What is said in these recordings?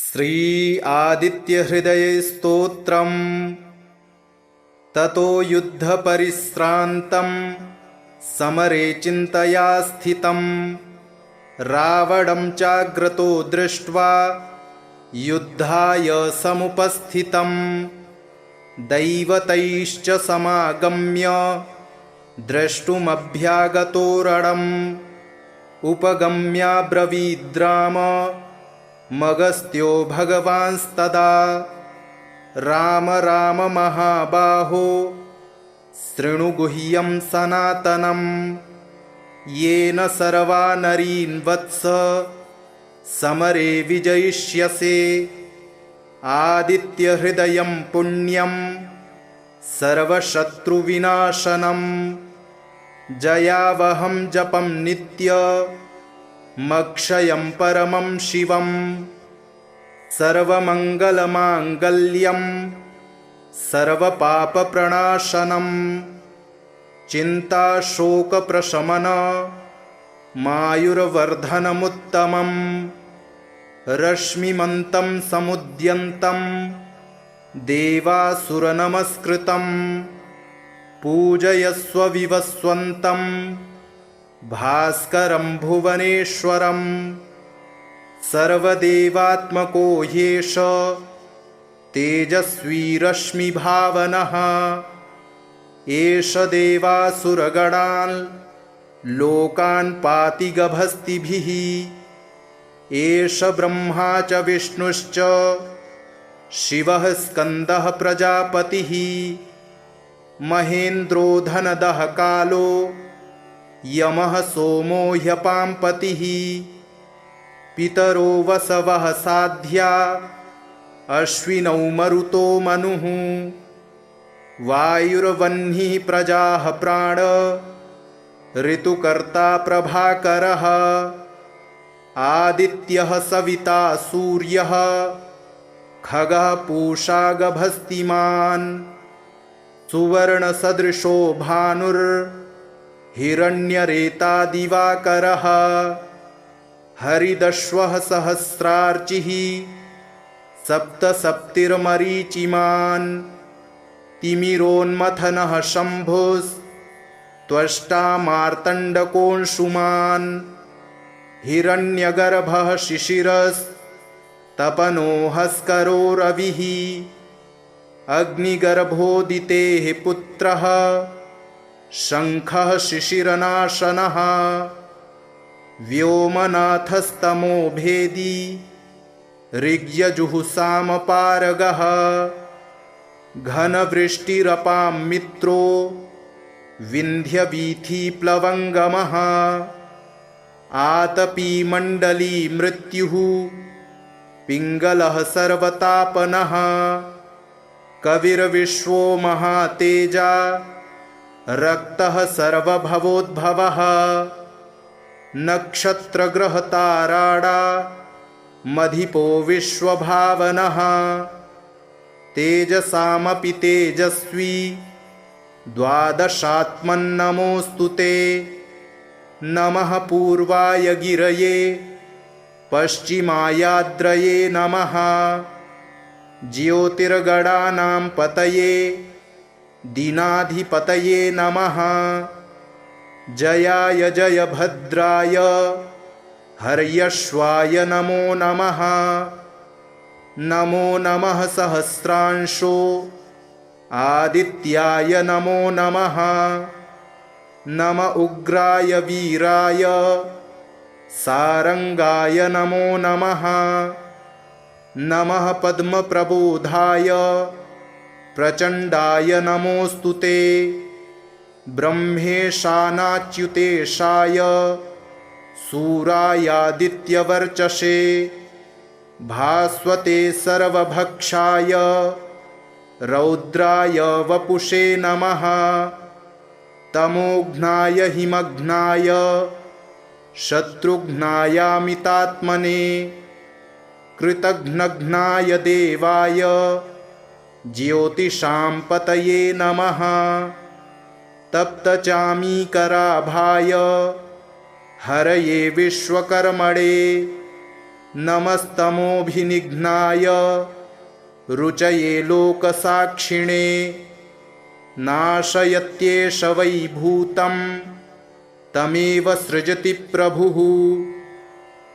श्री आदित्यहृदयस्तोत्रम् ततो युद्धपरिश्रान्तं समरे चिन्तया स्थितं रावणं चाग्रतो दृष्ट्वा युद्धाय समुपस्थितं दैवतैश्च समागम्य द्रष्टुमभ्यागतो रणम् उपगम्याब्रवीद्राम मगस्त्यो भगवांस्तदा राम राम महाबाहो शृणु गुह्यं सनातनं येन सर्वा नरीन् वत्स समरे विजयिष्यसे आदित्यहृदयं पुण्यं सर्वशत्रुविनाशनं जयावहं जपं नित्यमक्षयं परमं शिवं सर्वमङ्गलमाङ्गल्यं सर्वपापप्रणाशनं चिन्ताशोकप्रशमनमायुर्वर्धनमुत्तमं रश्मिमन्तं समुद्यन्तं देवासुरनमस्कृतं पूजयस्व विवस्वन्तं भास्करं भुवनेश्वरं सर्वदेवात्मको ह्येष तेजस्वी रश्मिभावनः एष देवासुरगणान् लोकान् पाति गभस्तिभिः एष ब्रह्मा च विष्णुश्च शिवः स्कन्दः प्रजापतिः महेन्द्रो धनदः कालो यमः सोमो ह्यपाम्पतिः पितरो वसवः साध्या अश्विनौ मरुतो मनुः वायुर्वह्निः प्रजाः प्राण ऋतुकर्ता प्रभाकरः आदित्यः सविता सूर्यः खगः पूषा गभस्तिमान् सुवर्णसदृशो भानुर्हिरण्यरेता दिवाकरः हरिदश्वः सहस्रार्चिः सप्तसप्तिर्मरीचिमान् तिमिरोन्मथनः शम्भुस्त्वष्टा मार्तण्डकोऽंशुमान् हिरण्यगर्भः शिशिरस्तपनोहस्करो रविः अग्निगर्भोदितेः पुत्रः शङ्खः शिशिरनाशनः व्योमनाथस्तमो भेदी ऋग्यजुःसामपारगः घनवृष्टिरपां मित्रो विन्ध्यवीथीप्लवङ्गमः आतपीमण्डली मृत्युः पिङ्गलः सर्वतापनः कविर्विश्वो महातेजा रक्तः सर्वभवोद्भवः नक्षत्रग्रहताराडा मधिपो विश्वभावनः तेजसामपि तेजस्वी द्वादशात्मन्नमोऽस्तु ते नमः पूर्वाय गिरये पश्चिमायाद्रये नमः ज्योतिर्गणानां पतये दीनाधिपतये नमः जयाय जयभद्राय हर्यश्वाय नमो नमः नमो नमः सहस्रांशो आदित्याय नमो नमः नम उग्राय वीराय सारंगाय नमो नमः नमः पद्मप्रबोधाय प्रचण्डाय नमोऽस्तु ते ब्रह्मेशानाच्युतेशाय सूरायादित्यवर्चसे भास्वते सर्वभक्षाय रौद्राय वपुषे नमः तमोघ्नाय हिमघ्नाय शत्रुघ्नायामितात्मने कृतघ्नघ्नाय देवाय ज्योतिषां पतये नमः तप्तचामीकराभाय हरये विश्वकर्मणे नमस्तमोभिनिघ्नाय रुचये लोकसाक्षिणे नाशयत्येष वै भूतं तमेव सृजति प्रभुः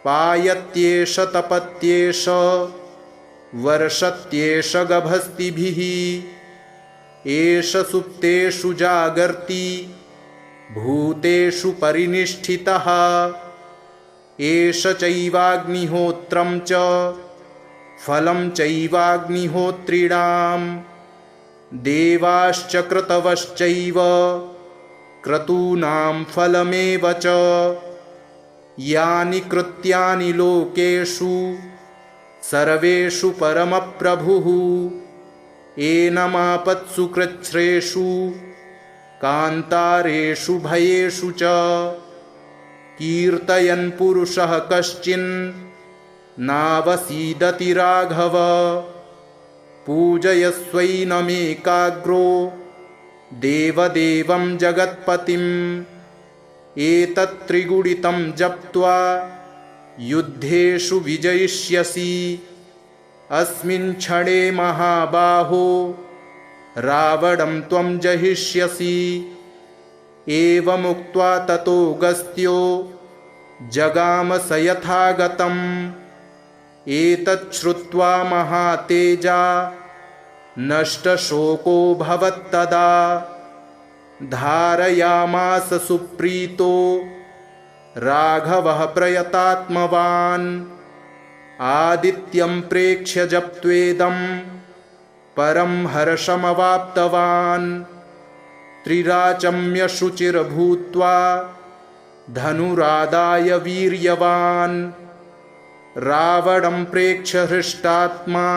पायत्येष तपत्येष वर्षत्येष गभस्तिभिः एष सुप्तेषु जागर्ति भूतेषु परिनिष्ठितः एष चैवाग्निहोत्रं च फलं चैवाग्निहोत्रिणां देवाश्च क्रतवश्चैव क्रतूनां फलमेव च यानि कृत्यानि लोकेषु सर्वेषु परमप्रभुः एनमापत्सु कृच्छ्रेषु कान्तारेषु भयेषु च कीर्तयन् पुरुषः कश्चिन् नावसीदति राघव पूजयस्वैनमेकाग्रो देवदेवं जगत्पतिम् एतत्त्रिगुणितं जप्त्वा युद्धेषु विजयिष्यसि अस्मिन् क्षणे महाबाहो रावणं त्वं जहिष्यसि एवमुक्त्वा ततोऽगस्त्यो जगाम स यथागतम् एतच्छ्रुत्वा महातेजा नष्टशोको भवत्तदा धारयामास सुप्रीतो राघवः प्रयतात्मवान् आदित्यं प्रेक्ष्य जप्त्वेदं परं हर्षमवाप्तवान् त्रिराचम्य शुचिर्भूत्वा धनुरादाय वीर्यवान् रावणं प्रेक्ष्य हृष्टात्मा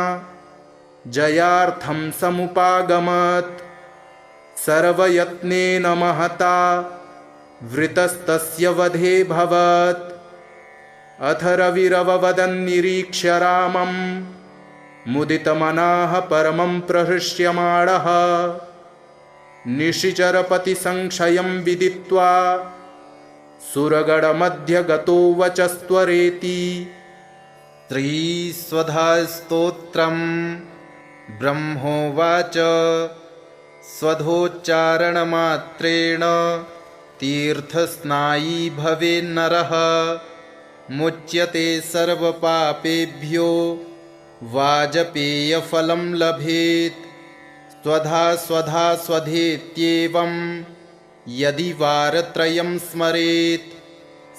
जयार्थं समुपागमत् सर्वयत्नेन महता वृतस्तस्य वधे भवत् अथ रविरववदन्निरीक्ष्य रामं मुदितमनाः परमं प्रहृष्यमाणः निशिचरपतिसंक्षयं विदित्वा सुरगणमध्यगतो वचस्त्वरेति श्रीस्वधास्तोत्रम् ब्रह्मोवाच स्वधोच्चारणमात्रेण तीर्थस्नायी भवेन्नरः मुच्यते सर्वपापेभ्यो वाजपेयफलं लभेत् स्वधा स्वधा स्वधेत्येवं यदि वारत्रयं स्मरेत्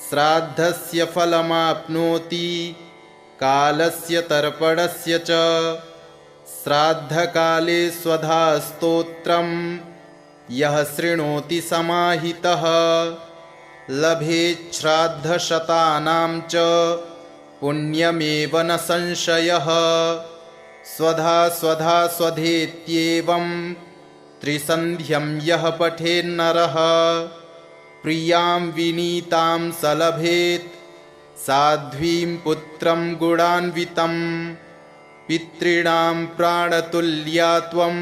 श्राद्धस्य फलमाप्नोति कालस्य तर्पणस्य च श्राद्धकाले स्वधा स्तोत्रं यः शृणोति समाहितः लभेत् श्राद्धशतानां च पुण्यमेव न संशयः स्वधा स्वधा स्वधेत्येवं त्रिसन्ध्यं यः पठेन्नरः प्रियां विनीतां स लभेत् साध्वीं पुत्रं गुणान्वितं पितॄणां प्राणतुल्या त्वं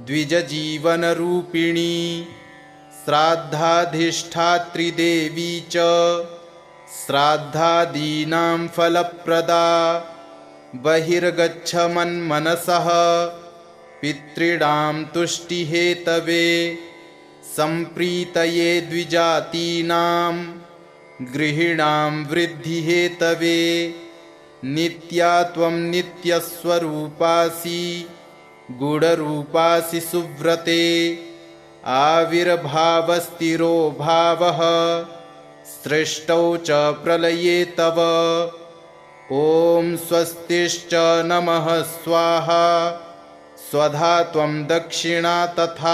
द्विजजीवनरूपिणी श्राद्धाधिष्ठात्री देवी च श्राद्धादीनां फलप्रदा बहिर्गच्छ मन्मनसः पितॄणां तुष्टिहेतवे सम्प्रीतये द्विजातीनां गृहीणां वृद्धिहेतवे नित्या त्वं नित्यस्वरूपासि गुणरूपासि सुव्रते आविर्भावस्तिरो भावः सृष्टौ च प्रलये तव ॐ स्वस्तिश्च नमः स्वाहा स्वधा त्वं दक्षिणा तथा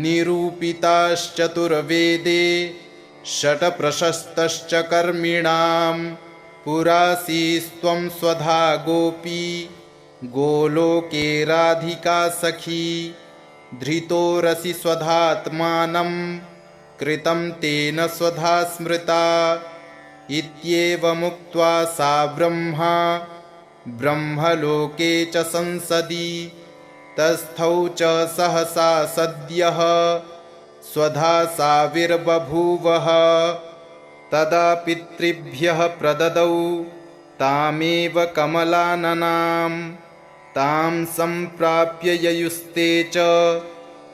निरूपिताश्चतुर्वेदे षट्प्रशस्तश्च कर्मिणां पुरासीस्त्वं स्वधा गोपी गोलोके राधिका सखी धृतोरसि स्वधात्मानं कृतं तेन स्वधा स्मृता इत्येवमुक्त्वा सा ब्रह्मलोके च संसदि तस्थौ च सहसा सद्यः स्वधा साविर्बभूवः तदा पितृभ्यः प्रददौ तामेव कमलाननां तां सम्प्राप्य ययुस्ते च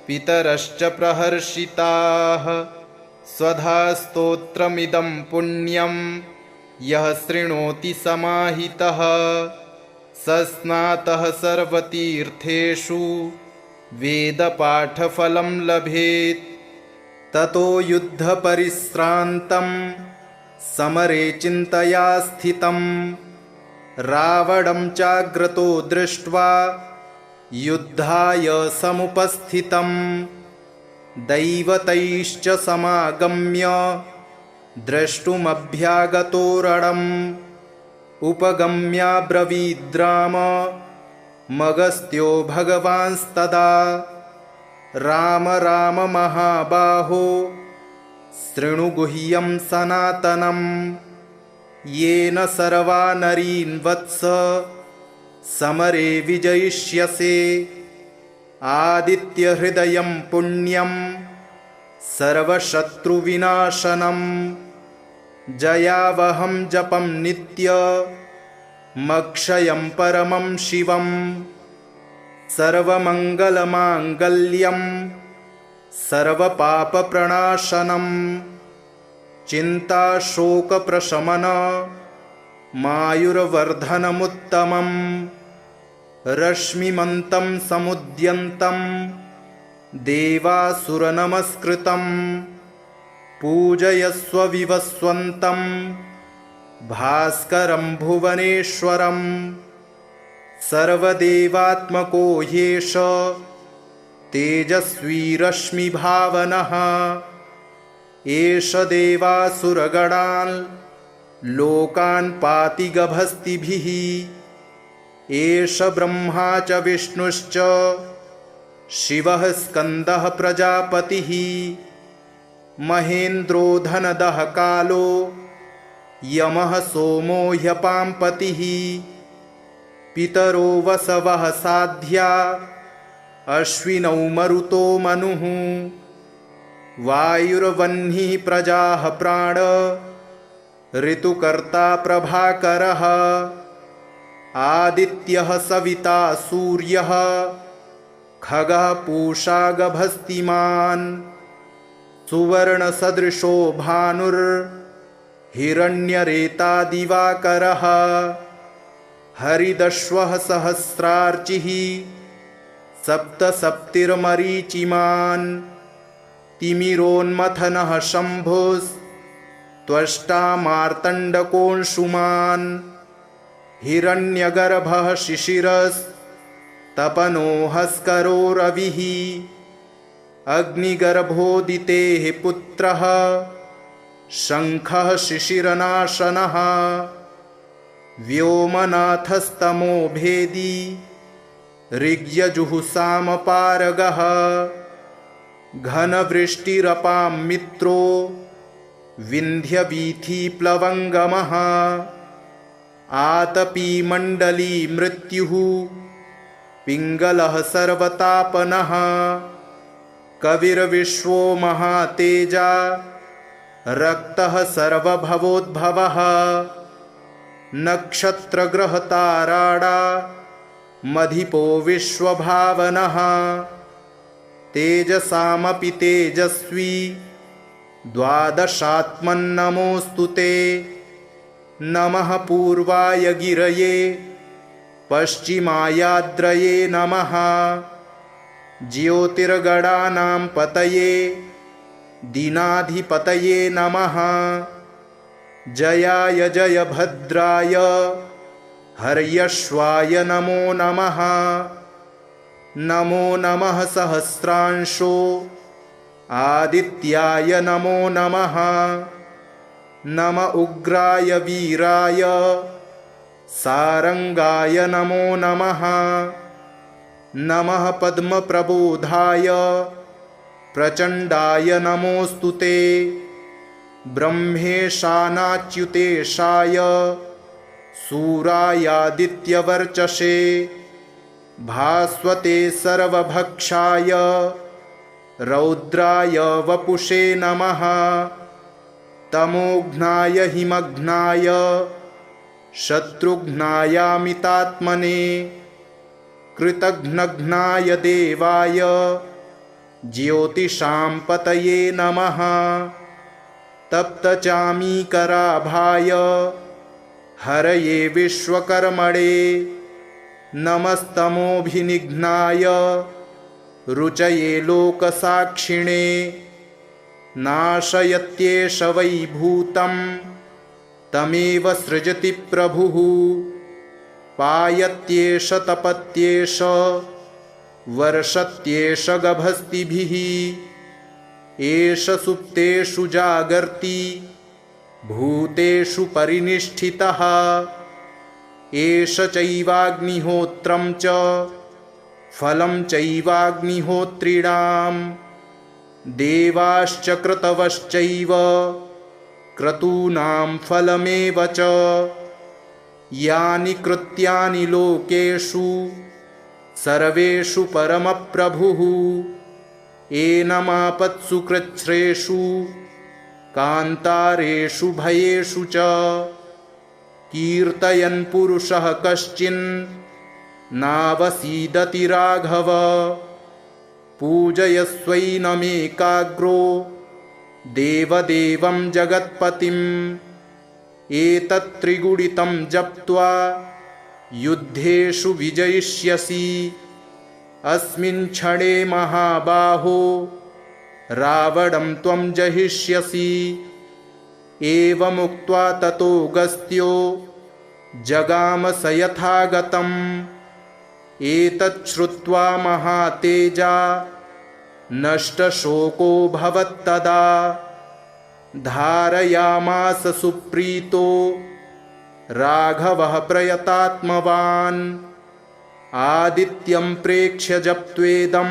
पितरश्च प्रहर्षिताः। स्वधा स्तोत्रमिदं पुण्यं यः शृणोति समाहितः स स्नातः सर्वतीर्थेषु वेदपाठफलं लभेत्। ततो युद्धपरिश्रान्तं समरे चिन्तया स्थितं रावणं चाग्रतो दृष्ट्वा युद्धाय समुपस्थितं दैवतैश्च समागम्य द्रष्टुमभ्यागतो रणम् उपगम्याब्रवीद्राम मगस्त्यो भगवांस्तदा राम राम महाबाहो शृणु गुह्यं सनातनं येन सर्वा नरीन् वत्स समरे विजयिष्यसे आदित्यहृदयं पुण्यं सर्वशत्रुविनाशनं जयावहं जपं नित्यमक्षयं परमं शिवं सर्वमङ्गलमाङ्गल्यं सर्वपापप्रणाशनं चिन्ताशोकप्रशमन मायुर्वर्धनमुत्तमं रश्मिमन्तं समुद्यन्तं देवासुरनमस्कृतं पूजयस्व विवस्वन्तं भास्करं भुवनेश्वरं सर्वदेवात्मको ह्येष तेजस्वी रश्मिभावनः एष देवासुरगणान् लोकान् पाति गभस्तिभिः एष ब्रह्मा च विष्णुश्च शिवः स्कन्दः प्रजापतिः महेन्द्रो धनदः कालो यमः सोमो ह्यपाम्पतिः पितरो वसवः साध्या अश्विनौ मरुतो मनुः वायुर्वह्निः प्रजाः प्राण ऋतुकर्ता प्रभाकरः आदित्यः सविता सूर्यः खगः पूषा गभस्तिमान् सुवर्णसदृशो भानुर्हिरण्यरेता दिवाकरः हरिदश्वः सहस्रार्चिः सप्तसप्तिर्मरीचिमान् तिमिरोन्मथनः शम्भुस्त्वष्टा मार्तण्डकोऽंशुमान् हिरण्यगर्भः शिशिरस्तपनो हस्करो रविः अग्निगर्भोदितेः पुत्रः शङ्खः शिशिरनाशनः व्योमनाथस्तमो भेदी ऋग्यजुःसामपारगः घनवृष्टिरपां मित्रो विन्ध्यवीथीप्लवङ्गमः आतपीमण्डली मृत्युः पिङ्गलः सर्वतापनः कविर्विश्वो महातेजा रक्तः सर्वभवोद्भवः नक्षत्रग्रहताराडा मधिपो विश्वभावनः तेजसामपि तेजस्वी द्वादशात्मन्नमोऽस्तु ते नमः पूर्वाय गिरये पश्चिमायाद्रये नमः ज्योतिर्गणानां पतये दीनाधिपतये नमः जयाय जयभद्राय हर्यश्वाय नमो नमः नमो नमः सहस्रांशो आदित्याय नमो नमः नम उग्राय वीराय सारंगाय नमो नमः नमः पद्मप्रबोधाय प्रचण्डाय नमोऽस्तु ते ब्रह्मेशानाच्युतेशाय सूरायादित्यवर्चसे भास्वते सर्वभक्षाय रौद्राय वपुषे नमः तमोघ्नाय हिमघ्नाय शत्रुघ्नायामितात्मने कृतघ्नघ्नाय देवाय ज्योतिषां पतये नमः तप्तचामीकराभाय हरये विश्वकर्मणे नमस्तमोभिनिघ्नाय रुचये लोकसाक्षिणे नाशयत्येष वै भूतं तमेव सृजति प्रभुः पायत्येष तपत्येष वर्षत्येष गभस्तिभिः एष सुप्तेषु जागर्ति भूतेषु परिनिष्ठितः एष चैवाग्निहोत्रं च फलं चैवाग्निहोत्रिणां देवाश्च क्रतवश्चैव क्रतूनां फलमेव च यानि कृत्यानि लोकेषु सर्वेषु परमप्रभुः एनमापत्सु कृच्छ्रेषु कान्तारेषु भयेषु च कीर्तयन् पुरुषः कश्चिन् नावसीदति राघव पूजयस्वैनमेकाग्रो देवदेवं जगत्पतिम् एतत्त्रिगुणितं जप्त्वा युद्धेषु विजयिष्यसि अस्मिन् क्षणे महाबाहो रावणं त्वं जहिष्यसि एवमुक्त्वा ततोऽगस्त्यो जगाम स यथागतम् एतच्छ्रुत्वा महातेजा नष्टशोको भवत्तदा धारयामास सुप्रीतो राघवः प्रयतात्मवान् आदित्यं प्रेक्ष्य जप्त्वेदं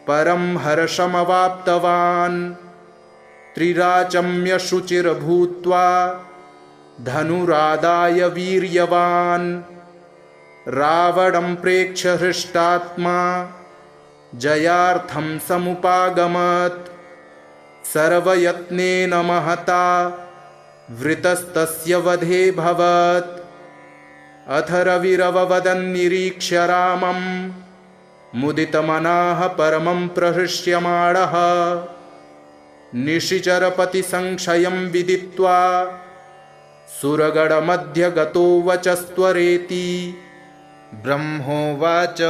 परं हर्षमवाप्तवान् त्रिराचम्य शुचिर्भूत्वा धनुरादाय वीर्यवान् रावणं प्रेक्ष्य हृष्टात्मा जयार्थं समुपागमत् सर्वयत्नेन महता वृतस्तस्य वधे भवत् अथ रविरववदन्निरीक्ष्य रामं मुदितमनाः परमं प्रहृष्यमाणः निशिचरपतिसंक्षयं विदित्वा सुरगणमध्यगतो वचस्त्वरेति ब्रह्मोवाच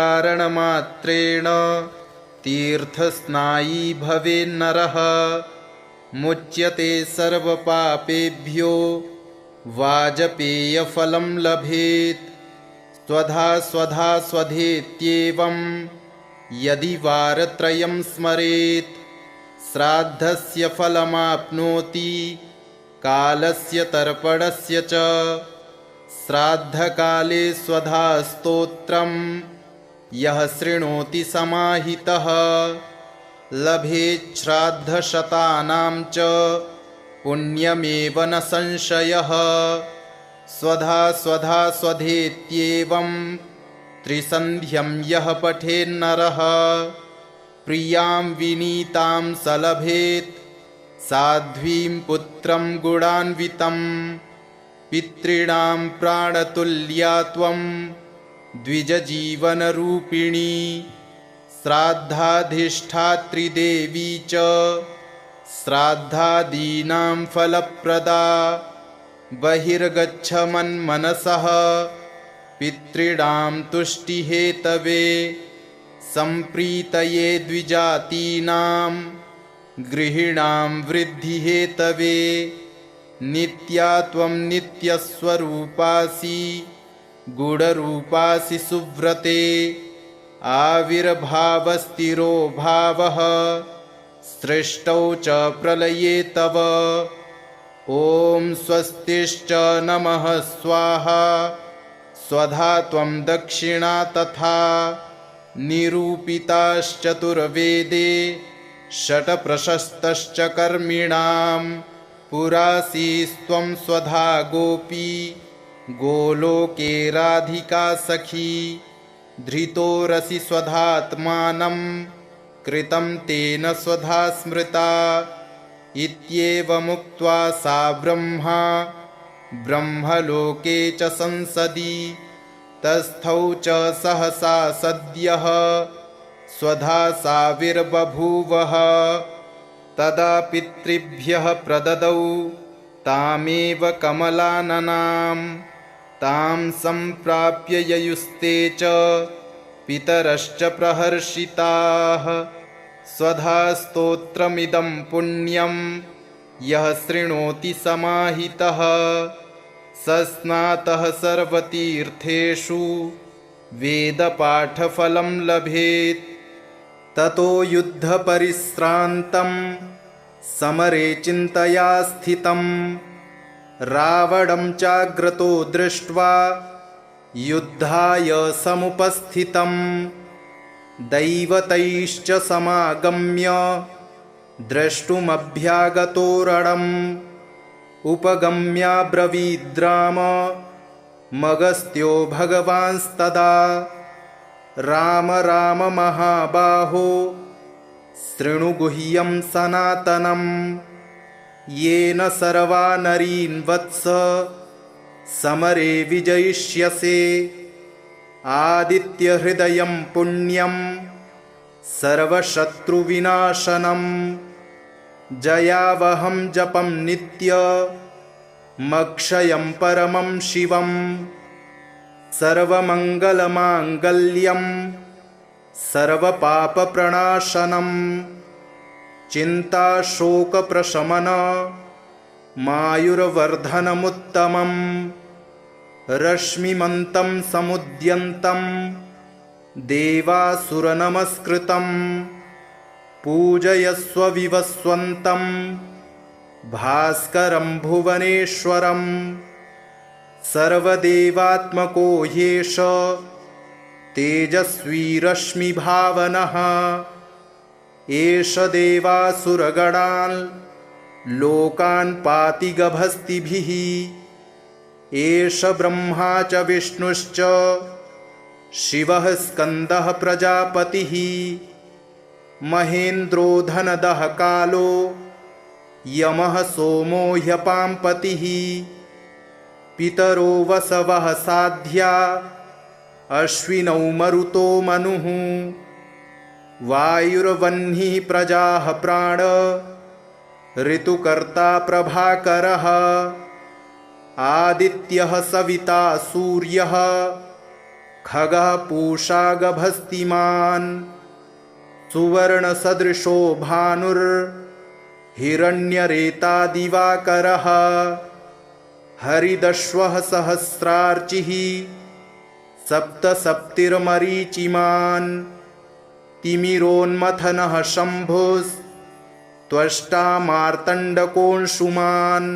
स्वधोच्चारणमात्रेण तीर्थस्नायी भवेन्नरः मुच्यते सर्वपापेभ्यो वाजपेयफलं लभेत् स्वधा स्वधा स्वधेत्येवं यदि वारत्रयं स्मरेत् श्राद्धस्य फलमाप्नोति कालस्य तर्पणस्य च श्राद्धकाले स्वधा स्तोत्रं यः शृणोति समाहितः लभेत् श्राद्धशतानां च पुण्यमेव न संशयः स्वधा स्वधा स्वधेत्येवं त्रिसन्ध्यं यः पठेन्नरः प्रियां विनीतां स लभेत् साध्वीं पुत्रं गुणान्वितं पितॄणां प्राणतुल्या त्वं द्विजजीवनरूपिणी श्राद्धाधिष्ठात्री देवी च श्राद्धादीनां फलप्रदा बहिर्गच्छ मन्मनसः पितॄणां तुष्टिहेतवे सम्प्रीतये द्विजातीनां गृहीणां वृद्धिहेतवे नित्या त्वं नित्यस्वरूपासि गुणरूपासि सुव्रते आविर्भावस्तिरो भावः सृष्टौ च प्रलये तव ॐ स्वस्तिश्च नमः स्वाहा स्वधा त्वं दक्षिणा तथा निरूपिताश्चतुर्वेदे षट्प्रशस्तश्च कर्मिणां पुरासीस्त्वं स्वधा गोपी गोलोके राधिका सखी धृतोरसि स्वधात्मानं कृतं तेन स्वधा स्मृता इत्येवमुक्त्वा सा ब्रह्मा ब्रह्मलोके च संसदि तस्थौ च सहसा सद्यः स्वधा साविर्बभूवः। तदा पितृभ्यः प्रददौ तामेव कमलाननां तां सम्प्राप्य ययुस्ते च पितरश्च प्रहर्षिताः। स्वधा स्तोत्रमिदं पुण्यं यः शृणोति समाहितः स स्नातः सर्वतीर्थेषु वेदपाठफलं लभेत्। ततो युद्धपरिश्रान्तं समरे चिन्तया स्थितं रावणं चाग्रतो दृष्ट्वा युद्धाय समुपस्थितं दैवतैश्च समागम्य द्रष्टुमभ्यागतो रणम् उपगम्याब्रवीद्राम मगस्त्यो भगवांस्तदा राम राम महाबाहो शृणु गुह्यं सनातनं येन सर्वा नरीन् वत्स समरे विजयिष्यसे आदित्यहृदयं पुण्यं सर्वशत्रुविनाशनं जयावहं जपं नित्यमक्षयं परमं शिवं सर्वमङ्गलमाङ्गल्यं सर्वपापप्रणाशनं चिन्ताशोकप्रशमन मायुर्वर्धनमुत्तमं रश्मिमन्तं समुद्यन्तं देवासुरनमस्कृतं पूजयस्व विवस्वन्तं भास्करं भुवनेश्वरं सर्वदेवात्मको ह्येष तेजस्वी रश्मिभावनः एष देवासुरगणान् लोकान् पाति गभस्तिभिः एष ब्रह्मा च विष्णुश्च शिवः स्कन्दः प्रजापतिः महेन्द्रो धनदः कालो यमः सोमो ह्यपाम्पतिः पितरो वसवः साध्या अश्विनौ मरुतो मनुः वायुर्वह्निः प्रजाः प्राण ऋतुकर्ता प्रभाकरः आदित्यः सविता सूर्यः खगः पूषा गभस्तिमान् सुवर्णसदृशो भानुर्हिरण्यरेता दिवाकरः हरिदश्वः सहस्रार्चिः सप्तसप्तिर्मरीचिमान् तिमिरोन्मथनः शम्भुस्त्वष्टा मार्तण्डकोऽंशुमान्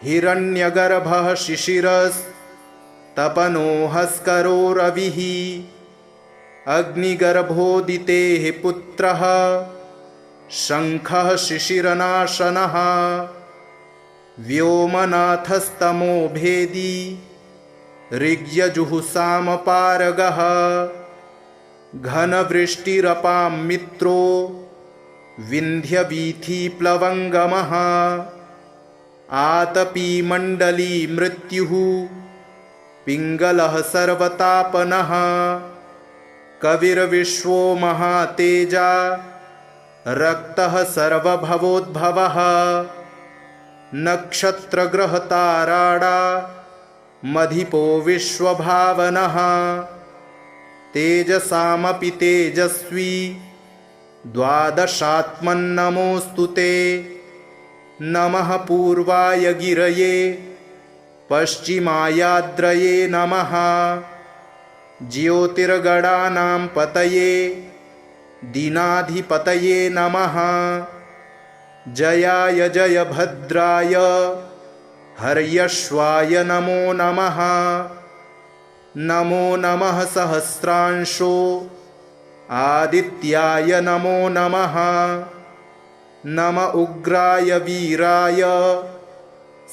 हिरण्यगर्भः शिशिरस्तपनो हस्करो रविः अग्निगर्भोदितेः पुत्रः शङ्खः शिशिरनाशनः व्योमनाथस्तमो भेदी ऋग्यजुःसामपारगः घनवृष्टिरपां मित्रो विन्ध्यवीथीप्लवङ्गमः आतपीमण्डली मृत्युः पिङ्गलः सर्वतापनः कविर्विश्वो महातेजा रक्तः सर्वभवोद्भवः नक्षत्रग्रहताराडा मधिपो विश्वभावनः तेजसामपि तेजस्वी द्वादशात्मन्नमोऽस्तु ते नमः पूर्वाय गिरये पश्चिमायाद्रये नमः ज्योतिर्गणानां पतये दीनाधिपतये नमः जयाय जयभद्राय हर्यश्वाय नमो नमः नमो नमः सहस्रांशो आदित्याय नमो नमः नम उग्राय वीराय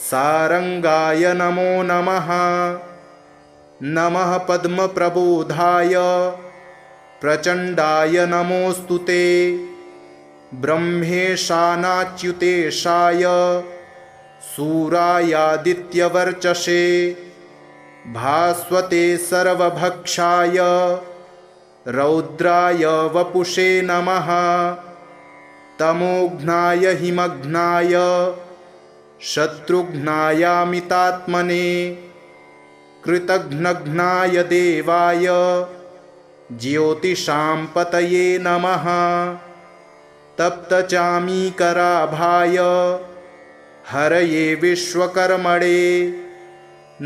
सारंगाय नमो नमः नमः पद्मप्रबोधाय प्रचण्डाय नमोऽस्तु ते ब्रह्मेशानाच्युतेशाय सूरायादित्यवर्चसे भास्वते सर्वभक्षाय रौद्राय वपुषे नमः तमोघ्नाय हिमघ्नाय शत्रुघ्नायामितात्मने कृतघ्नघ्नाय देवाय ज्योतिषां पतये नमः तप्तचामीकराभाय हरये विश्वकर्मणे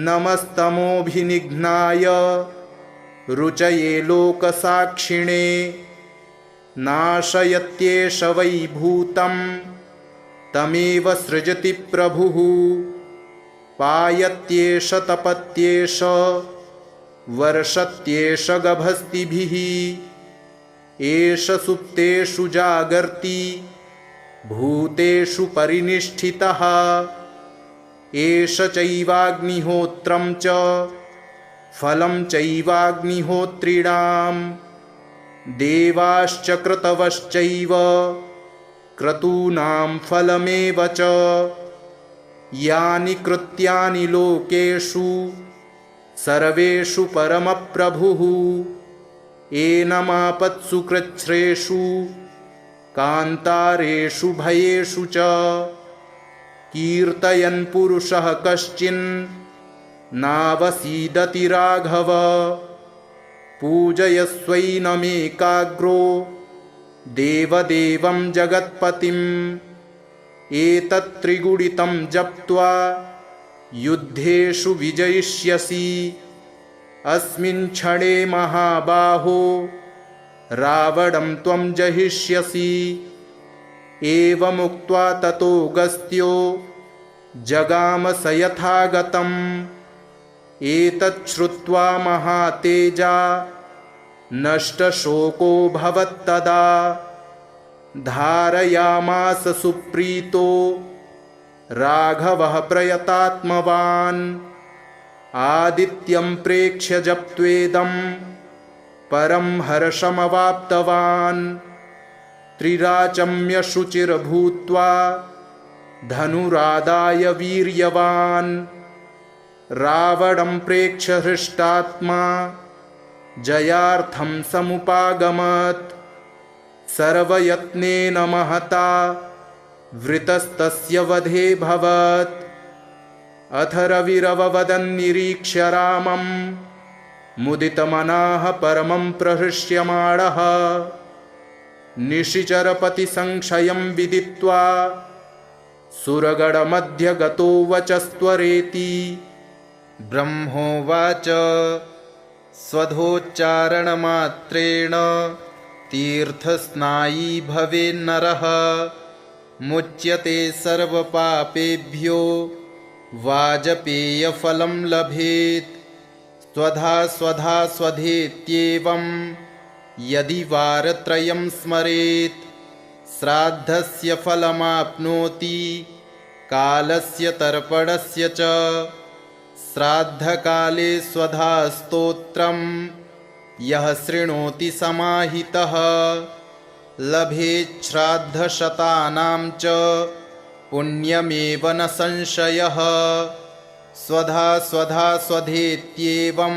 नमस्तमोभिनिघ्नाय रुचये लोकसाक्षिणे नाशयत्येष वै भूतं तमेव सृजति प्रभुः पायत्येष तपत्येष वर्षत्येष गभस्तिभिः एष सुप्तेषु जागर्ति भूतेषु परिनिष्ठितः एष चैवाग्निहोत्रं च फलं चैवाग्निहोत्रिणां देवाश्च क्रतवश्चैव क्रतूनां फलमेव च यानि कृत्यानि लोकेषु सर्वेषु परमप्रभुः एनमापत्सु कृच्छ्रेषु कान्तारेषु भयेषु च कीर्तयन् पुरुषः कश्चिन् नावसीदति राघव पूजयस्वैनमेकाग्रो देवदेवं जगत्पतिम् एतत्त्रिगुणितं जप्त्वा युद्धेषु विजयिष्यसि अस्मिन् क्षणे महाबाहो रावणं त्वं जहिष्यसि एवमुक्त्वा ततोऽगस्त्यो जगाम स यथागतम् एतच्छ्रुत्वा महातेजा नष्टशोको भवत्तदा धारयामास सुप्रीतो राघवः प्रयतात्मवान् आदित्यं प्रेक्ष्य जप्त्वेदं परं हर्षमवाप्तवान् त्रिराचम्य शुचिर्भूत्वा धनुरादाय वीर्यवान् रावणं प्रेक्ष्य हृष्टात्मा जयार्थं समुपागमत् सर्वयत्नेन महता वृतस्तस्य वधेऽभवत् अथ रविरववदन्निरीक्ष्य रामं मुदितमनाः परमं प्रहृष्यमाणः निशिचरपतिसंशयं विदित्वा सुरगणमध्यगतो वचस्त्वरेति ब्रह्मोवाच स्वधोच्चारणमात्रेण तीर्थस्नायी भवेन्नरः मुच्यते सर्वपापेभ्यो वाजपेयफलं लभेत् स्वधा स्वधा स्वधेत्येवं यदि वारत्रयं स्मरेत् श्राद्धस्य फलमाप्नोति कालस्य तर्पणस्य च श्राद्धकाले स्वधा स्तोत्रं यः शृणोति समाहितः लभेत् श्राद्धशतानां च पुण्यमेव न संशयः स्वधा स्वधा स्वधेत्येवं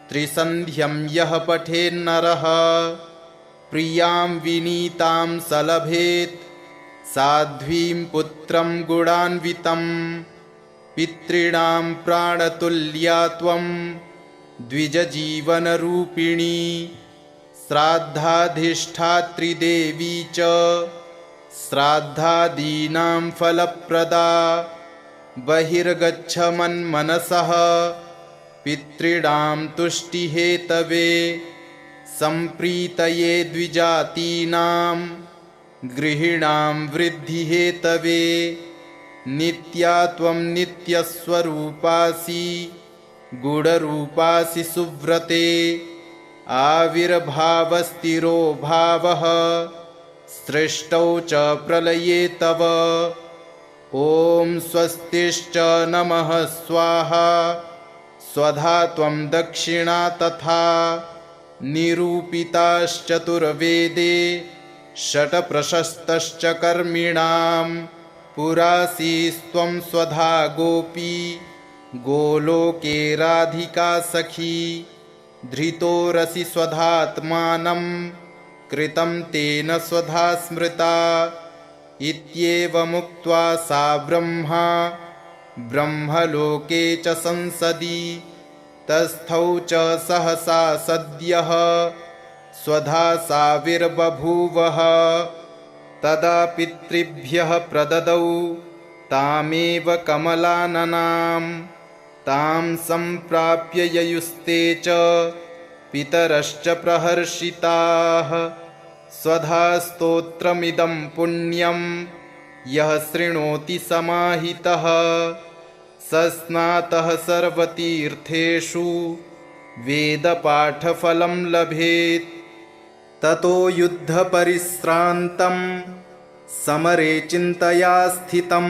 त्रिसन्ध्यं यः पठेन्नरः प्रियां विनीतां स लभेत् साध्वीं पुत्रं गुणान्वितं पितॄणां प्राणतुल्या त्वं द्विजजीवनरूपिणी श्राद्धाधिष्ठात्री देवी च श्राद्धादीनां फलप्रदा बहिर्गच्छ मन्मनसः पितॄणां तुष्टिहेतवे सम्प्रीतये द्विजातीनां गृहीणां वृद्धिहेतवे नित्या त्वं नित्यस्वरूपासि गुणरूपासि सुव्रते आविर्भावस्थिरो भावः सृष्टौ च प्रलये तव ॐ स्वस्तिश्च नमः स्वाहा स्वधा त्वं दक्षिणा तथा निरूपिताश्चतुर्वेदे षट्प्रशस्तश्च कर्मिणां पुरासीस्त्वं स्वधा गोपी गोलोके राधिका सखी धृतोरसि स्वधात्मानं कृतं तेन स्वधा स्मृता इत्येवमुक्त्वा सा ब्रह्मलोके च संसदि तस्थौ च सहसा सद्यः स्वधा साविर्बभूवः तदा पितृभ्यः प्रददौ तामेव कमलाननां तां सम्प्राप्य ययुस्ते च पितरश्च प्रहर्षिताः स्वधा स्तोत्रमिदं पुण्यं यः शृणोति समाहितः स स्नातः सर्वतीर्थेषु वेदपाठफलं लभेत् ततो युद्धपरिश्रान्तं समरे चिन्तया स्थितं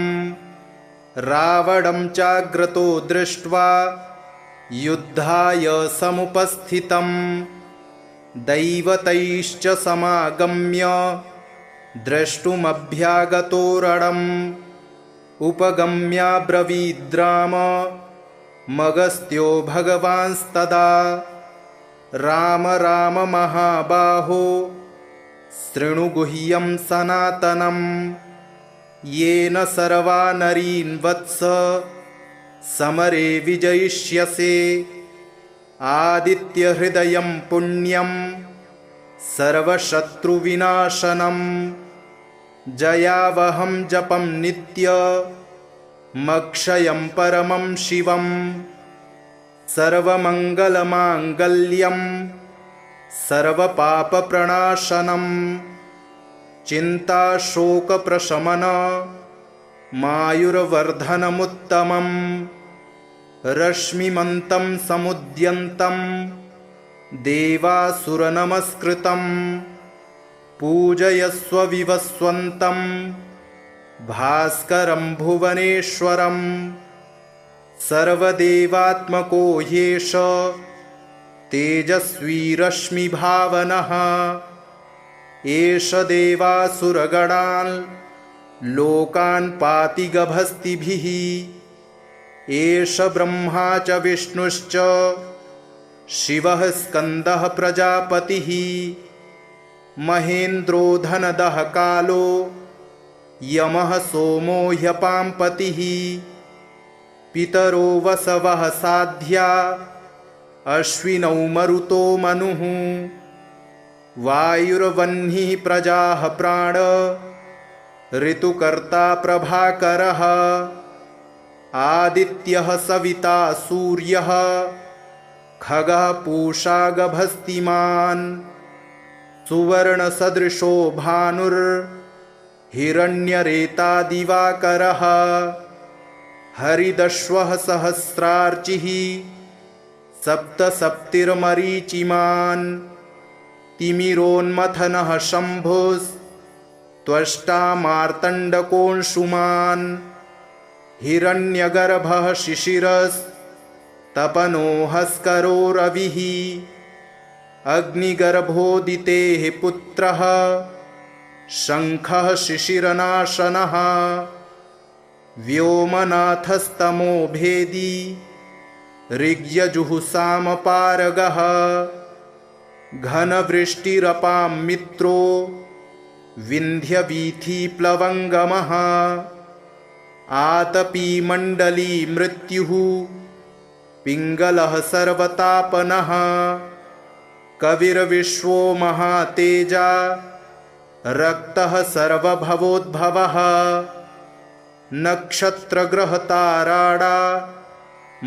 रावणं चाग्रतो दृष्ट्वा युद्धाय समुपस्थितं दैवतैश्च समागम्य द्रष्टुमभ्यागतो रणम् उपगम्याब्रवीद्राम मगस्त्यो भगवांस्तदा राम राम महाबाहो शृणु गुह्यं सनातनं येन सर्वा नरीन् वत्स समरे विजयिष्यसे आदित्यहृदयं पुण्यं सर्वशत्रुविनाशनं जयावहं जपं नित्यमक्षयं परमं शिवं सर्वमङ्गलमाङ्गल्यं सर्वपापप्रणाशनं चिन्ताशोकप्रशमनमायुर्वर्धनमुत्तमं रश्मिमन्तं समुद्यन्तं देवासुरनमस्कृतं पूजयस्व विवस्वन्तं भास्करं भुवनेश्वरं सर्वदेवात्मको ह्येष तेजस्वी रश्मिभावनः एष देवासुरगणान् लोकान् पाति गभस्तिभिः एष ब्रह्मा च विष्णुश्च शिवः स्कन्दः प्रजापतिः महेन्द्रो धनदः कालो यमः सोमो ह्यपाम्पतिः पितरो वसवः साध्या अश्विनौ मरुतो मनुः वायुर्वह्निः प्रजाः प्राण ऋतुकर्ता प्रभाकरः आदित्यः सविता सूर्यः खगः पूषा गभस्तिमान् सुवर्णसदृशो भानुर्हिरण्यरेता दिवाकरः हरिदश्वः सहस्रार्चिः सप्तसप्तिर्मरीचिमान् तिमिरोन्मथनः शम्भुस्त्वष्टा मार्तण्डकोऽंशुमान् हिरण्यगर्भः शिशिरस्तपनोहस्करो रविः अग्निगर्भोदितेः पुत्रः शङ्खः शिशिरनाशनः व्योमनाथस्तमो भेदी ऋग्यजुःसामपारगः घनवृष्टिरपां मित्रो विन्ध्यवीथीप्लवङ्गमः आतपीमण्डली मृत्युः पिङ्गलः सर्वतापनः कविर्विश्वो महातेजा रक्तः सर्वभवोद्भवः नक्षत्रग्रहताराडा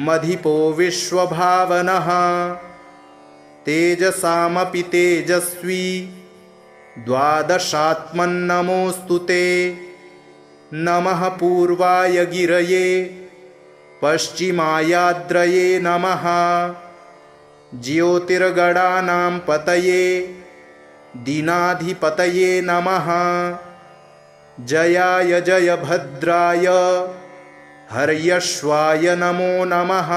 मधिपो विश्वभावनः तेजसामपि तेजस्वी द्वादशात्मन्नमोऽस्तु ते नमः पूर्वाय गिरये पश्चिमायाद्रये नमः ज्योतिर्गणानां पतये दीनाधिपतये नमः जयाय जयभद्राय हर्यश्वाय नमो नमः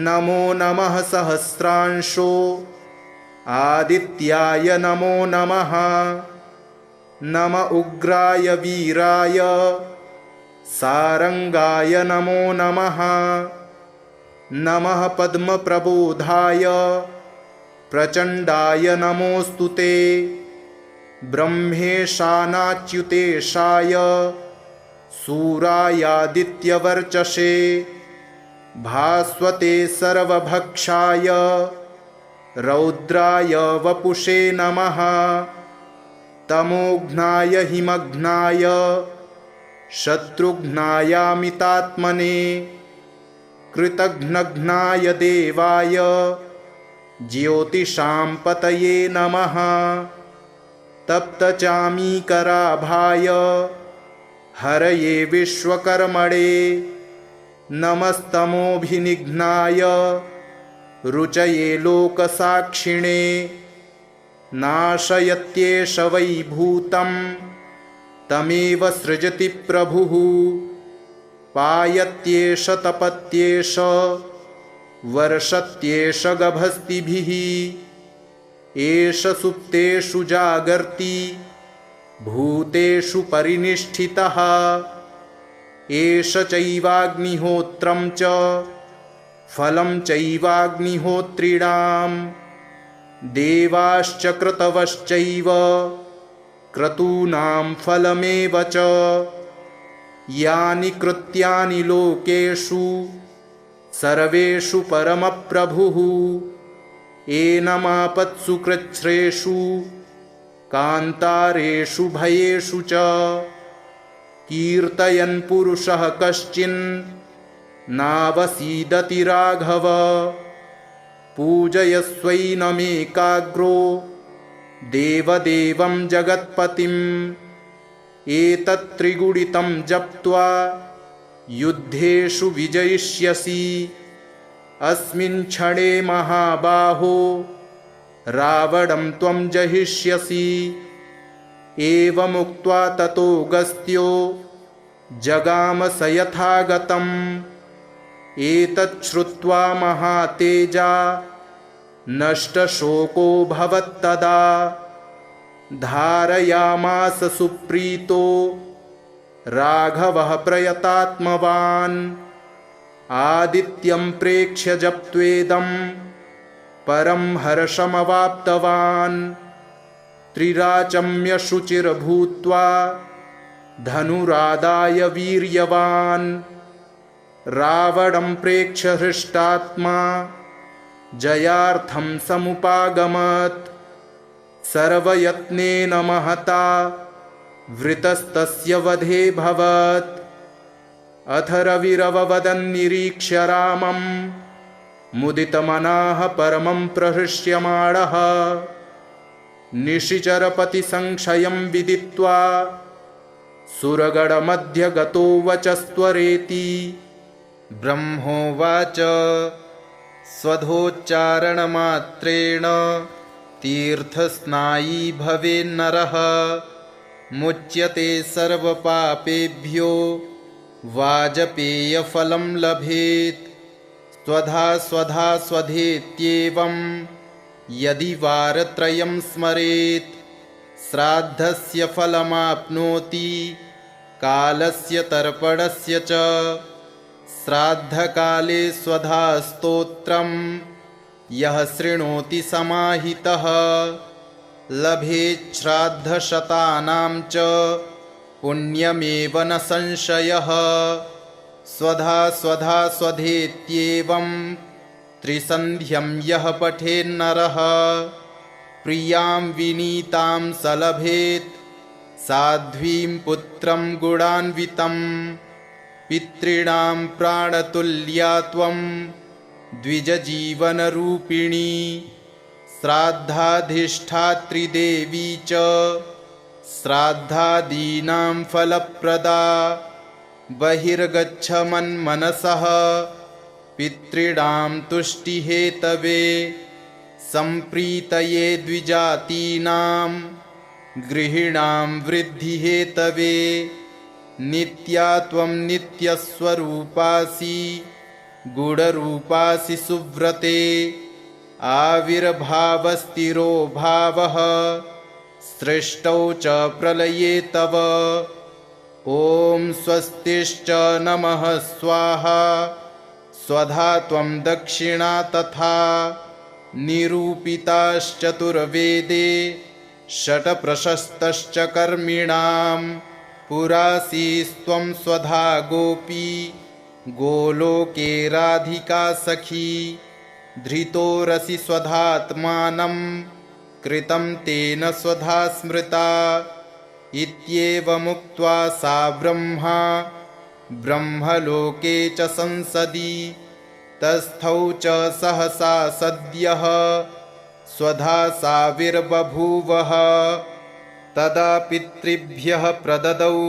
नमो नमः सहस्रांशो आदित्याय नमो नमः। नम उग्राय वीराय सारंगाय नमो नमः। नमः पद्मप्रबोधाय प्रचण्डाय नमोऽस्तुते। ब्रह्मेशानाच्युतेशाय सूरायादित्यवर्चसे भास्वते सर्वभक्षाय रौद्राय वपुषे नमः। तमोघ्नाय हिमघ्नाय शत्रुघ्नायामितात्मने कृतघ्नघ्नाय देवाय ज्योतिषां पतये नमः। तप्तचामीकराभाय हरये विश्वकर्मणे नमस्तमोभिनिघ्नाय रुचये लोकसाक्षिणे। नाशयत्येष वै भूतं तमेव सृजति प्रभुः। पायत्येष तपत्येष वर्षत्येष गभस्तिभिः। एष सुप्तेषु जागर्ति भूतेषु परिनिष्ठितः। एष चैवाग्निहोत्रं च फलं चैवाग्निहोत्रिणाम्। देवाश्च क्रतवश्चैव क्रतूनां फलमेव च। यानि कृत्यानि लोकेषु सर्वेषु परमप्रभुः। एनमापत्सु कृच्छ्रेषु कान्तारेषु भयेषु च। कीर्तयन् पुरुषः कश्चिन् नावसीदति राघव। पूजयस्वैनमेकाग्रो देवदेवं जगत्पतिम्। एतत्त्रिगुणितं जप्त्वा युद्धेषु विजयिष्यसि। अस्मिन् क्षणे महाबाहो रावणं त्वं जहिष्यसि। एवमुक्त्वा ततोऽगस्त्यो जगाम स यथागतम्। एतच्छ्रुत्वा महातेजा नष्टशोको भवत्तदा। धारयामास सुप्रीतो राघवः प्रयतात्मवान्। आदित्यं प्रेक्ष्य जप्त्वेदं परं हर्षमवाप्तवान्। त्रिराचम्य शुचिर्भूत्वा धनुरादाय वीर्यवान्। रावणं प्रेक्ष्य हृष्टात्मा जयार्थं समुपागमत्। सर्वयत्नेन महता वृतस्तस्य वधे भवत्। अथ रविरववदन्निरीक्ष्य रामं मुदितमनाः परमं प्रहृष्यमाणः। निशिचरपतिसंक्षयं विदित्वा सुरगणमध्य गतो वचस्त्वरेति। ब्रह्मोवाच स्वधोच्चारणमात्रेण तीर्थस्नायी भवेन्नरः। मुच्यते सर्वपापेभ्यो वाजपेयफलं लभेत्। स्वधा स्वधा स्वधेत्येवं यदि वारत्रयं स्मरेत्। श्राद्धस्य फलमाप्नोति कालस्य तर्पणस्य च। श्राद्धकाले स्वधा स्तोत्रं यः शृणोति समाहितः। लभेत् श्राद्धशतानां च पुण्यमेव न संशयः। स्वधा स्वधा स्वधेत्येवं त्रिसन्ध्यं यः पठेन्नरः। प्रियां विनीतां स लभेत् साध्वीं पुत्रं गुणान्वितं। पितॄणां प्राणतुल्या त्वं द्विजजीवनरूपिणी। श्राद्धाधिष्ठात्री देवी च श्राद्धादीनां फलप्रदा। बहिर्गच्छ मन्मनसः पितॄणां तुष्टिहेतवे। सम्प्रीतये द्विजातीनां गृहीणां वृद्धिहेतवे। नित्या त्वं नित्यस्वरूपासि गुणरूपासि सुव्रते। आविर्भावस्तिरो भावः सृष्टौ च प्रलये तव। ॐ स्वस्तिश्च नमः स्वाहा स्वधा त्वं दक्षिणा तथा निरूपिताश्चतुर्वेदे षट्प्रशस्तश्च कर्मिणां पुरासीस्त्वं स्वधा गोपी गोलोके राधिका सखी धृतोरसि स्वधात्मानं कृतं तेन स्वधा स्मृता इत्येवमुक्त्वा सा ब्रह्मलोके च संसदि तस्थौ च सहसा सद्यः स्वधा साविर्बभूवः तदा पितृभ्यः प्रददौ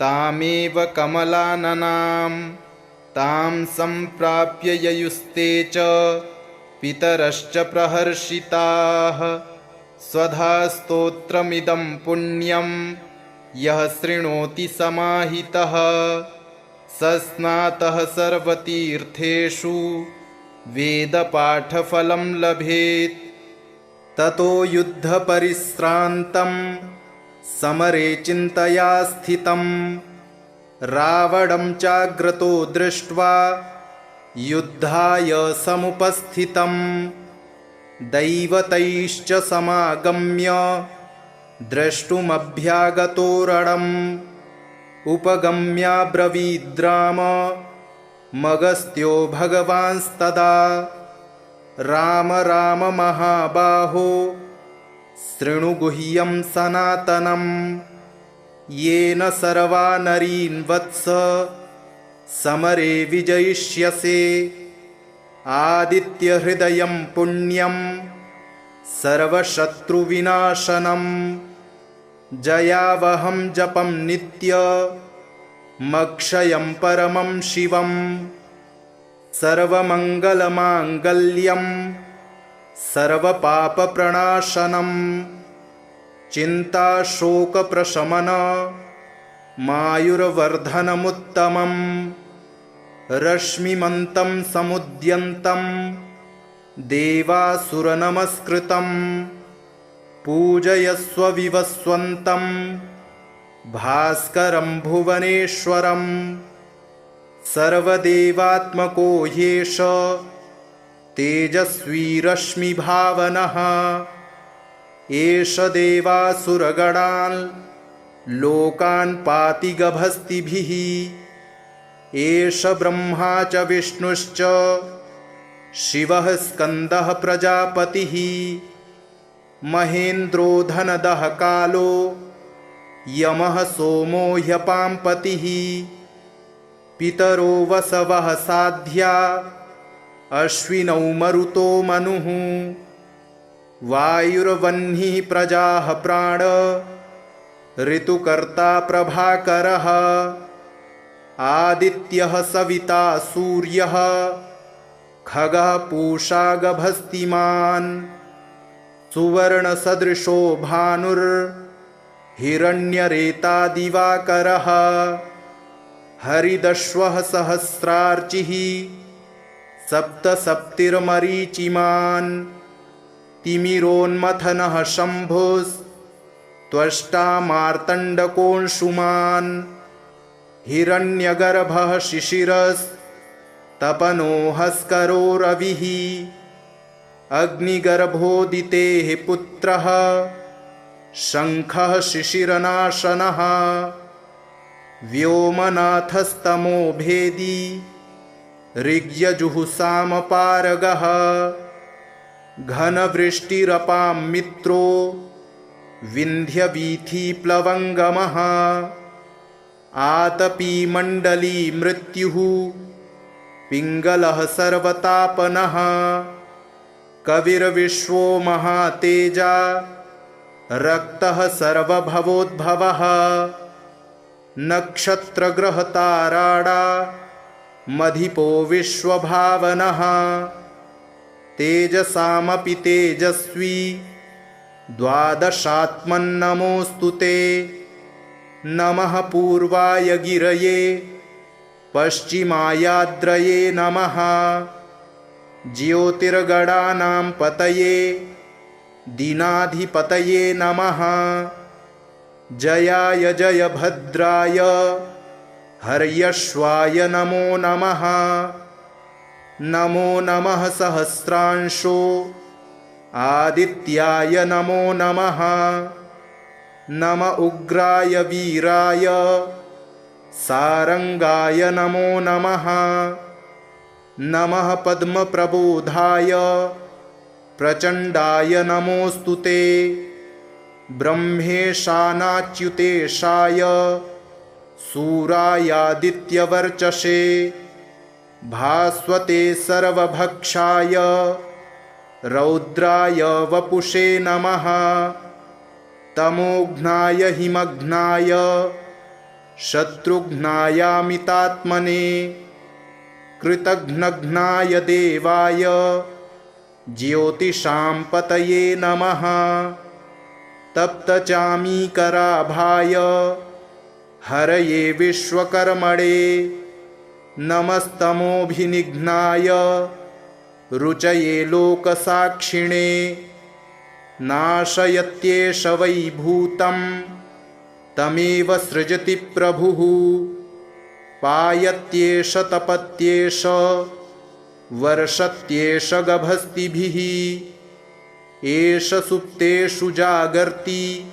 तामेव कमलाननां तां सम्प्राप्य ययुस्ते च पितरश्च प्रहर्षिताः स्वधा स्तोत्रमिदं पुण्यं यः शृणोति समाहितः स स्नातः सर्वतीर्थेषु वेदपाठफलं लभेत्। ततो युद्धपरिश्रान्तं समरे चिन्तया स्थितं रावणं चाग्रतो दृष्ट्वा युद्धाय समुपस्थितं दैवतैश्च समागम्य द्रष्टुमभ्यागतो रणम् उपगम्याब्रवीद्राम मगस्त्यो भगवांस्तदा राम राम महाबाहो शृणु गुह्यं सनातनं येन सर्वा नरीन् वत्स समरे विजयिष्यसे आदित्यहृदयं पुण्यं सर्वशत्रुविनाशनं जयावहं जपं नित्यमक्षयं परमं शिवं सर्वमङ्गलमाङ्गल्यं सर्वपापप्रणाशनं चिन्ताशोकप्रशमन मायुर्वर्धनमुत्तमं रश्मिमन्तं समुद्यन्तं देवासुरनमस्कृतं पूजयस्व विवस्वन्तं भास्करं भुवनेश्वरं सर्वदेवात्मको ह्येष तेजस्वी रश्मिभावनः एष देवासुरगणान् लोकान् पाति गभस्तिभिः एष ब्रह्मा च विष्णुश्च शिवः स्कन्दः प्रजापतिः महेन्द्रो धनदः कालो यमः सोमो ह्यपाम्पतिः पितरो वसवः साध्या अश्विनौ मरुतो मनुः वायुर्वह्निः प्रजाः प्राण ऋतुकर्ता प्रभाकरः आदित्यः सविता सूर्यः खगः पूषा गभस्तिमान् सुवर्णसदृशो भानुर्हिरण्यरेता दिवाकरः हरिदश्वः सहस्रार्चिः सप्तसप्तिर्मरीचिमान् तिमिरोन्मथनः शम्भुस्त्वष्टा मार्तण्डकोऽंशुमान् हिरण्यगर्भः शिशिरस्तपनो हस्करो रविः अग्निगर्भोदितेः पुत्रः शङ्खः शिशिरनाशनः व्योमनाथस्तमो भेदी ऋग्यजुःसामपारगः घनवृष्टिरपां मित्रो विन्ध्यवीथीप्लवङ्गमः आतपीमण्डली मृत्युः पिङ्गलः सर्वतापनः कविर्विश्वो महातेजा रक्तः सर्वभवोद्भवः नक्षत्रग्रहताराडा मधिपो विश्वभावनः तेजसामपि तेजस्वी द्वादशात्मन्नमोऽस्तु ते नमः पूर्वाय गिरये पश्चिमायाद्रये नमः ज्योतिर्गणानां पतये दीनाधिपतये नमः। जयाय जयभद्राय हर्यश्वाय नमो नमः। नमो नमः सहस्रांशो आदित्याय नमो नमः। नम उग्राय वीराय सारंगाय नमो नमः। नमः पद्मप्रबोधाय प्रचण्डाय नमोऽस्तुते। ब्रह्मेशानाच्युतेशाय सूरायादित्यवर्चसे भास्वते सर्वभक्षाय रौद्राय वपुषे नमः। तमोघ्नाय हिमघ्नाय शत्रुघ्नायामितात्मने कृतघ्नघ्नाय देवाय ज्योतिषां पतये नमः। तप्तचामीकराभाय हरये विश्वकर्मणे नमस्तमोभिनिघ्नाय रुचये लोकसाक्षिणे। नाशयत्येष वै भूतं तमेव सृजति प्रभुः। पायत्येष तपत्येष वर्षत्येष गभस्तिभिः। एष सुप्तेषु जागर्ति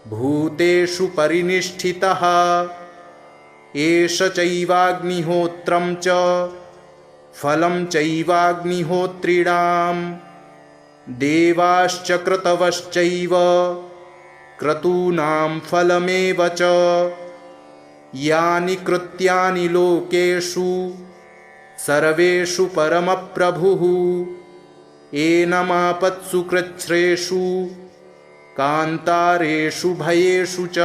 भूतेषु परिनिष्ठितः। एष चैवाग्निहोत्रं च फलं चैवाग्निहोत्रिणां। देवाश्च क्रतवश्चैव क्रतूनां फलमेव च। यानि कृत्यानि लोकेषु सर्वेषु परमप्रभुः। एनमापत्सु कृच्छ्रेषु कान्तारेषु भयेषु च।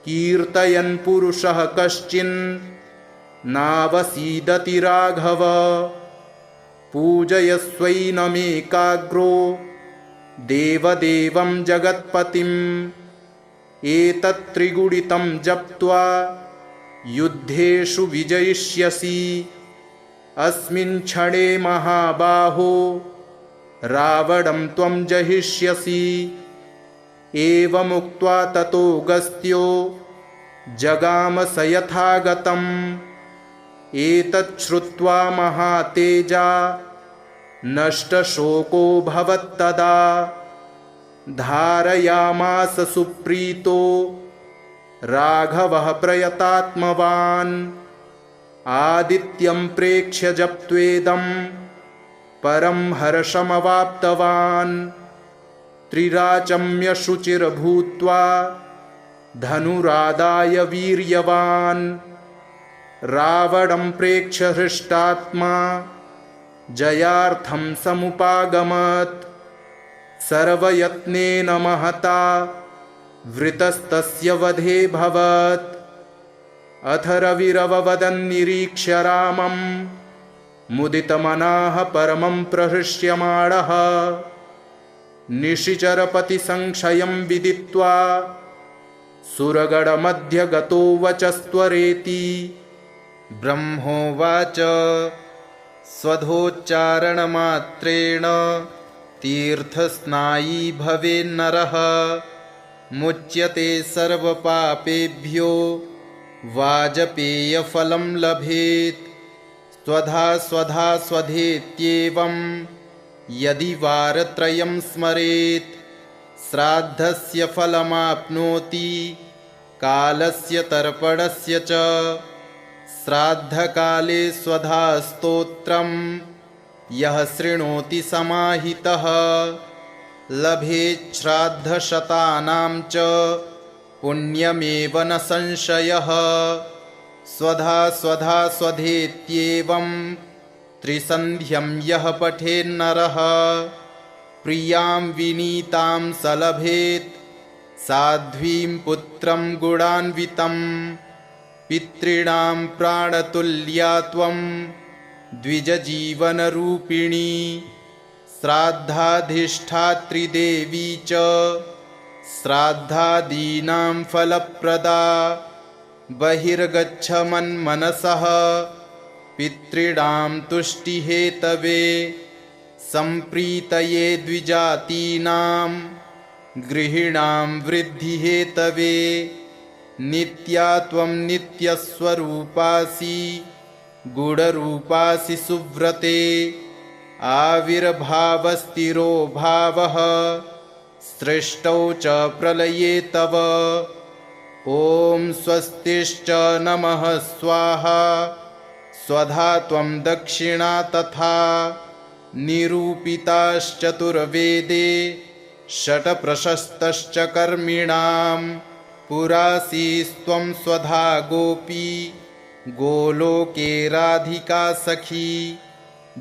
कीर्तयन् पुरुषः कश्चिन् नावसीदति राघव। पूजयस्वैनमेकाग्रो देवदेवं जगत्पतिम्। एतत्त्रिगुणितं जप्त्वा युद्धेषु विजयिष्यसि। अस्मिन् क्षणे महाबाहो रावणं त्वं जहिष्यसि। एवमुक्त्वा ततोऽगस्त्यो जगाम स यथागतम्। एतच्छ्रुत्वा महातेजा नष्टशोकोऽभवत्तदा। धारयामास सुप्रीतो राघवः प्रयतात्मवान्। आदित्यं प्रेक्ष्य जप्त्वेदं परं हर्षमवाप्तवान्। त्रिराचम्य शुचिर्भूत्वा धनुरादाय वीर्यवान्। रावणं प्रेक्ष्य हृष्टात्मा जयार्थं समुपागमत्। सर्वयत्नेन महता वृतस्तस्य वधेऽभवत्। अथ रविरववदन्निरीक्ष्य रामं मुदितमनाः परमं प्रहृष्यमाणः। निशिचरपतिसंक्षयं विदित्वा सुरगणमध्ये गतो वचस्त्वरेति। ब्रह्मोवाच स्वधोच्चारणमात्रेण तीर्थस्नायी भवेन्नरः। मुच्यते सर्वपापेभ्यो वाजपेयफलं लभेत्। स्वधा स्वधा स्वधेत्येवं यदि वारत्रयं स्मरेत्। श्राद्धस्य फलमाप्नोति कालस्य तर्पणस्य च। श्राद्धकाले स्वधा स्तोत्रं यः शृणोति समाहितः। लभेत् श्राद्धशतानां च पुण्यमेव न संशयः। स्वधा स्वधा स्वधेत्येवं त्रिसन्ध्यं यः पठेन्नरः। प्रियां विनीतां स लभेत् साध्वीं पुत्रं गुणान्वितं। पितॄणां प्राणतुल्या त्वं द्विजजीवनरूपिणी। श्राद्धाधिष्ठात्री देवी च श्राद्धादीनां फलप्रदा। बहिर्गच्छ मन्मनसः पितॄणां तुष्टिहेतवे सम्प्रीतये द्विजातीनां गृहीणां वृद्धिहेतवे नित्या त्वं नित्यस्वरूपासि गुणरूपासि सुव्रते आविर्भावस्तिरो भावः सृष्टौ च प्रलये तव ॐ स्वस्तिश्च नमः स्वाहा स्वधा त्वं दक्षिणा तथा निरूपिताश्चतुर्वेदे षट्प्रशस्तश्च कर्मिणां पुरासीस्त्वं स्वधा गोपी गोलोके राधिका सखी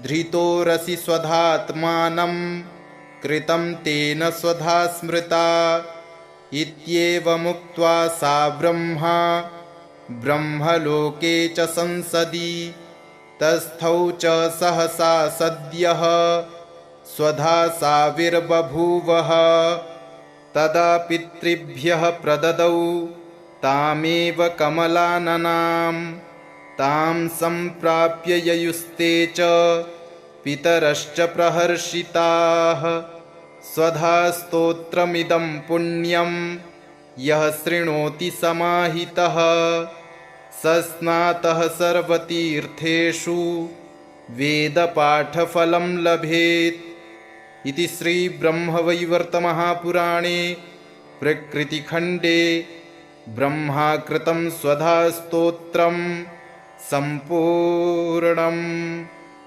धृतोरसि स्वधात्मानं कृतं तेन स्वधा स्मृता इत्येवमुक्त्वा सा ब्रह्मलोके च संसदि तस्थौ च सहसा सद्यः स्वधा साविर्बभूवः तदा पितृभ्यः प्रददौ तामेव कमलाननां तां सम्प्राप्य ययुस्ते च पितरश्च प्रहर्षिताः स्वधा स्तोत्रमिदं पुण्यं यः शृणोति समाहितः स स्नातः सर्वतीर्थेषु वेदपाठफलं लभेत् इति श्रीब्रह्मवैवर्तमहापुराणे प्रकृतिखण्डे ब्रह्माकृतं स्वधा स्तोत्रं सम्पूर्णम्।